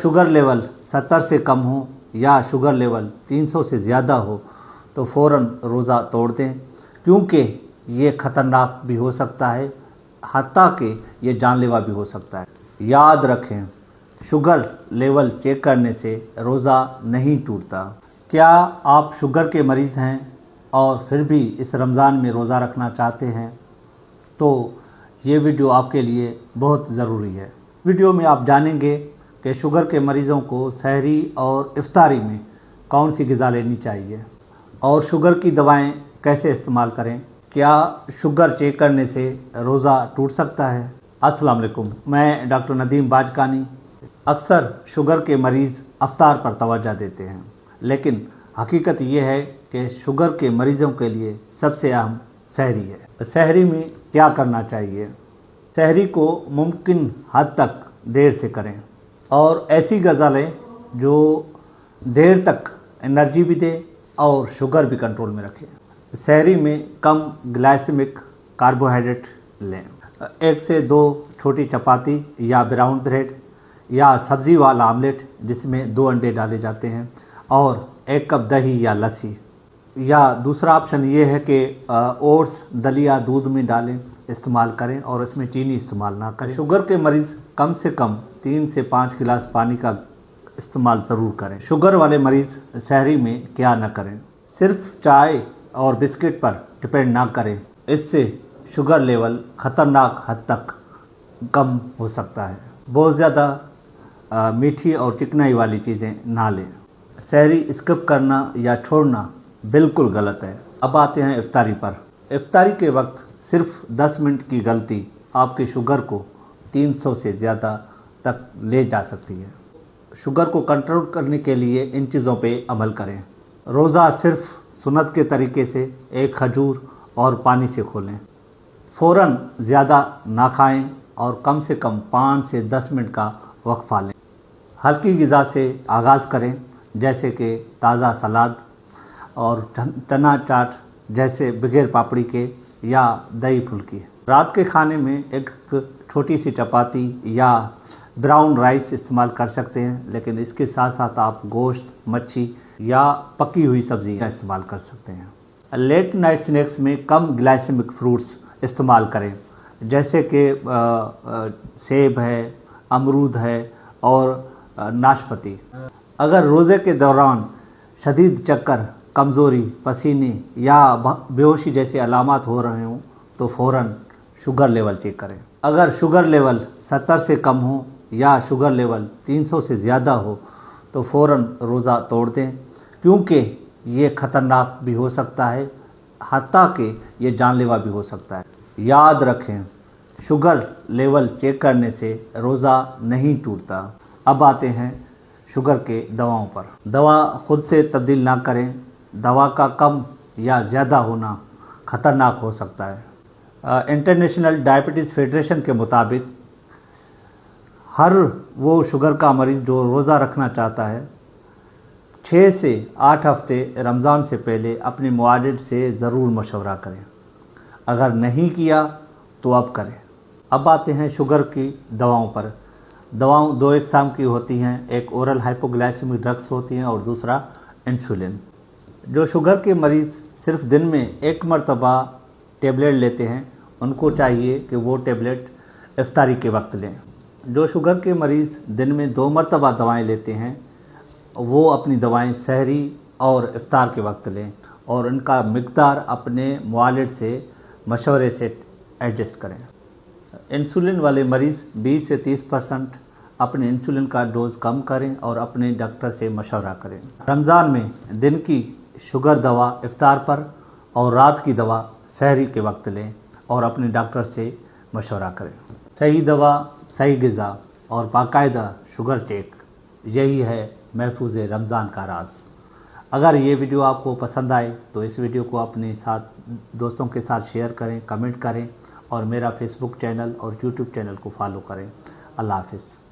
Sugar level 70 से कम हो या शुगर लेवल 300 से ज़्यादा हो तो फ़ौरन रोज़ा तोड़ दें, क्योंकि ये ख़तरनाक भी हो सकता है, हत्ता कि ये जानलेवा भी हो सकता है। याद रखें, शुगर लेवल चेक करने से रोज़ा नहीं टूटता। क्या आप शुगर के मरीज़ हैं और फिर भी इस रमज़ान में रोज़ा रखना चाहते हैं तो ये वीडियो आपके लिए बहुत ज़रूरी है। वीडियो में आप जानेंगे कि शुगर के मरीज़ों को सहरी और इफ्तारी में कौन सी ग़िज़ा लेनी चाहिए और शुगर की दवाएं कैसे इस्तेमाल करें। क्या शुगर चेक करने से रोज़ा टूट सकता है? अस्सलाम वालेकुम, मैं डॉक्टर नदीम बाजकानी। अक्सर शुगर के मरीज़ अफ्तार पर तवज्जो देते हैं, लेकिन हकीकत ये है कि शुगर के मरीज़ों के लिए सबसे अहम सहरी है। सहरी में क्या करना चाहिए? सहरी को मुमकिन हद तक देर से करें और ऐसी ग़िज़ा लें जो देर तक एनर्जी भी दे और शुगर भी कंट्रोल में रखे। सहरी में कम ग्लाइसेमिक कार्बोहाइड्रेट लें। 1 से 2 छोटी चपाती या ब्राउन ब्रेड या सब्ज़ी वाला आमलेट जिसमें 2 अंडे डाले जाते हैं और 1 कप दही या लस्सी। या दूसरा ऑप्शन ये है कि ओट्स दलिया दूध में डालें, इस्तेमाल करें और इसमें चीनी इस्तेमाल ना करें। शुगर के मरीज़ कम से कम 3 से 5 गिलास पानी का इस्तेमाल ज़रूर करें। शुगर वाले मरीज़ सहरी में क्या न करें? सिर्फ चाय और बिस्किट पर डिपेंड ना करें, इससे शुगर लेवल ख़तरनाक हद तक कम हो सकता है। बहुत ज़्यादा मीठी और चिकनाई वाली चीज़ें ना लें। सहरी स्किप करना या छोड़ना बिल्कुल गलत है। अब आते हैं इफ्तारी पर। इफ्तारी के वक्त सिर्फ 10 मिनट की गलती आपके शुगर को 300 से ज़्यादा तक ले जा सकती है। शुगर को कंट्रोल करने के लिए इन चीज़ों पे अमल करें। रोज़ा सिर्फ सुन्नत के तरीके से 1 खजूर और पानी से खोलें। फ़ौरन ज़्यादा ना खाएं और कम से कम 5 से 10 मिनट का वक्फा लें। हल्की ग़िज़ा से आगाज़ करें, जैसे कि ताज़ा सलाद और चना चाट जैसे बगैर पापड़ी के या दही फुल्की। रात के खाने में एक छोटी सी चपाती या ब्राउन राइस इस्तेमाल कर सकते हैं, लेकिन इसके साथ साथ आप गोश्त, मच्छी या पकी हुई सब्ज़ी का इस्तेमाल कर सकते हैं। लेट नाइट स्नैक्स में कम ग्लाइसेमिक फ्रूट्स इस्तेमाल करें, जैसे कि सेब है, अमरूद है और नाशपाती। अगर रोज़े के दौरान शदीद चक्कर, कमज़ोरी, पसीने या बेहोशी जैसे अलामात हो रहे हों तो फ़ौरन शुगर लेवल चेक करें। अगर शुगर लेवल 70 से कम हो या शुगर लेवल 300 से ज़्यादा हो तो फ़ौरन रोज़ा तोड़ दें, क्योंकि ये ख़तरनाक भी हो सकता है, हत्ता कि ये जानलेवा भी हो सकता है। याद रखें, शुगर लेवल चेक करने से रोज़ा नहीं टूटता। अब आते हैं शुगर के दवाओं पर। दवा खुद से तब्दील ना करें। दवा का कम या ज़्यादा होना ख़तरनाक हो सकता है। इंटरनेशनल डायबिटीज़ फेडरेशन के मुताबिक हर वो शुगर का मरीज़ जो रोज़ा रखना चाहता है 6 से 8 हफ्ते रमज़ान से पहले अपने मुआलिज से ज़रूर मशवरा करें। अगर नहीं किया तो अब करें। अब आते हैं शुगर की दवाओं पर। दवाओं 2 अक़साम की होती हैं, एक ओरल हाइपोग्लाइसेमिक ड्रग्स होती हैं और दूसरा इंसुलिन। जो शुगर के मरीज़ सिर्फ दिन में 1 मरतबा टेबलेट लेते हैं, उनको चाहिए कि वो टेबलेट इफ्तारी के वक्त लें। जो शुगर के मरीज़ दिन में 2 मरतबा दवाएं लेते हैं, वो अपनी दवाएं सहरी और इफ्तार के वक्त लें और उनका मिक़दार अपने मुआलिज से मशवरे से एडजस्ट करें। इंसुलिन वाले मरीज़ 20 से 30% अपने इंसुलिन का डोज कम करें और अपने डॉक्टर से मशवरा करें। रमज़ान में दिन की शुगर दवा इफ्तार पर और रात की दवा सहरी के वक्त लें और अपने डॉक्टर से मशवरा करें। सही दवा, सही ग़िज़ा और बाकायदा शुगर चेक, यही है महफूज़ रमज़ान का राज। अगर ये वीडियो आपको पसंद आए तो इस वीडियो को अपने साथ दोस्तों के साथ शेयर करें, कमेंट करें और मेरा फेसबुक चैनल और यूट्यूब चैनल को फॉलो करें। अल्लाह हाफ़िज़।